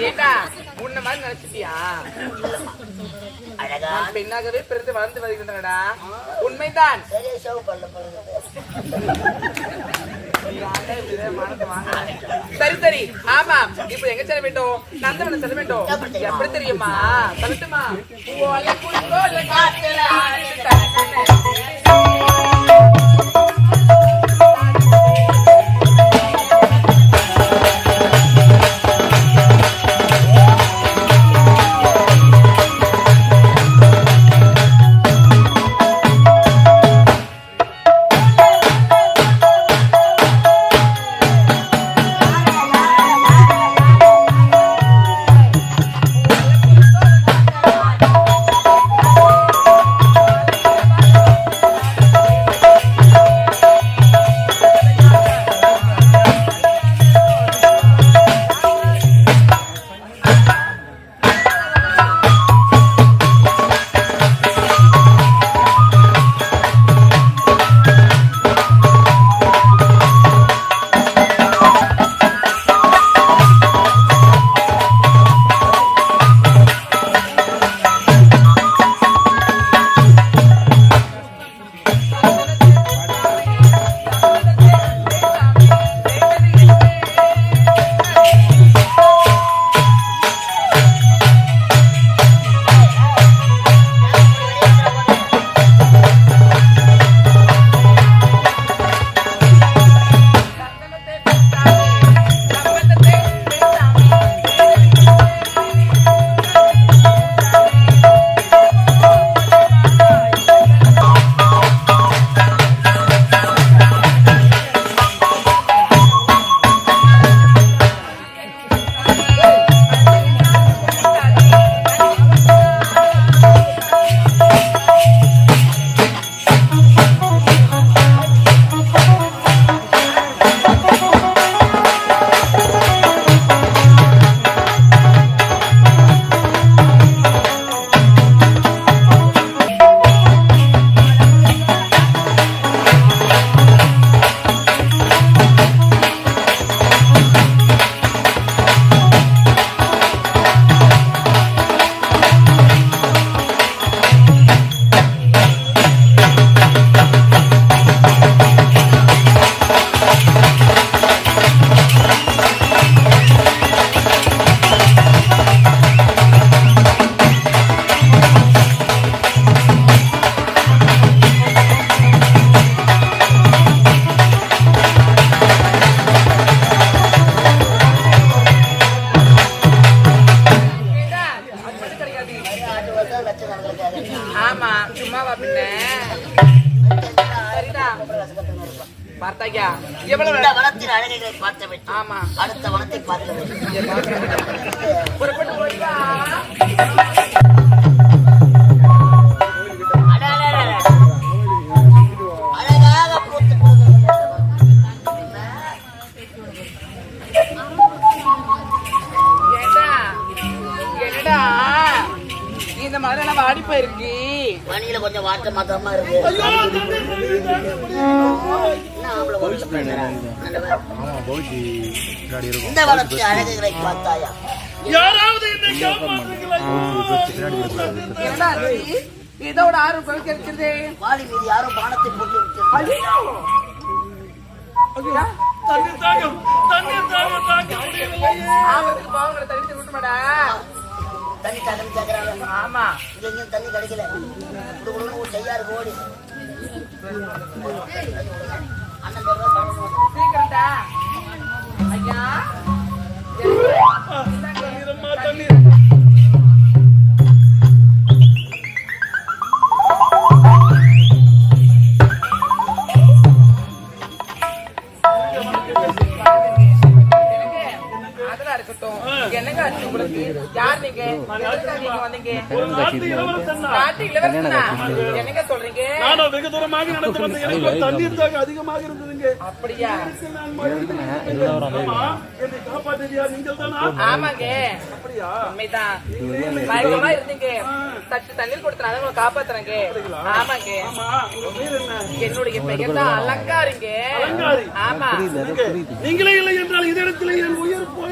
ஏண்டா உன்ன மாதிரி நினைச்சிட்டியா? அழகா பெண்ணாகவே பிறந்து வளர்ந்து வருகின்றனடா. உண்மைதான். சரி சரி, ஆமா. இப்ப எங்க செல்ல வேண்டும்? நந்தவனம் செல்ல வேண்டும். எப்படி தெரியுமா? சொல்லட்டுமா? ஆமா, சும்மாவா பின்ன? பார்த்தாயா எவ்வளவு வனத்தின் அழகைகளை பார்த்த வேண்டும். ஆமா, அடுத்த வனத்தை பார்க்க வேண்டும். புறப்பட்டு போயிடா. அழகாக பூத்து என்னடா இந்த மாதிரி எல்லாம் வாடி போயிருக்கு. பனியில கொஞ்சம் வாட்ட மாத்தமா இருக்கு. இந்த வனத்தின் அழகுகளை பார்த்தாயா? இதோட ஆர்வம் குறைக்கிறது. வாடி மீது யாரும் பானத்தை போட்டு விட்டு பாவங்களை தனித்து விட்டுமாடா. தண்ணி தண்ணி கேட்கறாங்க. ஆமா, எங்கேயும் தண்ணி கிடைக்கல. செய்யாரு ஓடி சீக்கிரம்டா ஐயா. என்னங்க உங்களுக்கு யார் நீங்க? வந்தீங்க காட்டு இளவரசனா? என்னங்க சொல்றீங்க? நான் வெகு தூரமாக நடந்து வந்த எனக்கு தண்ணீர் தாக அதிகமாக இருந்ததுங்க. அப்படியா? என்னை காப்பாற்றியா நீங்கள் தானா? ஆமாங்க. அப்படியா? உண்மைதான். பயங்கரமா இருந்தீங்க. சற்று தண்ணீர் கொடுத்தனால உங்களை காப்பாத்துறேங்க. ஆமாங்க. என்னுடைய பெயர் தான் அலங்காரிங்க. ஆமா. நீங்களே இல்லை என்றால் இதே இடத்துல என் உயிர் போய்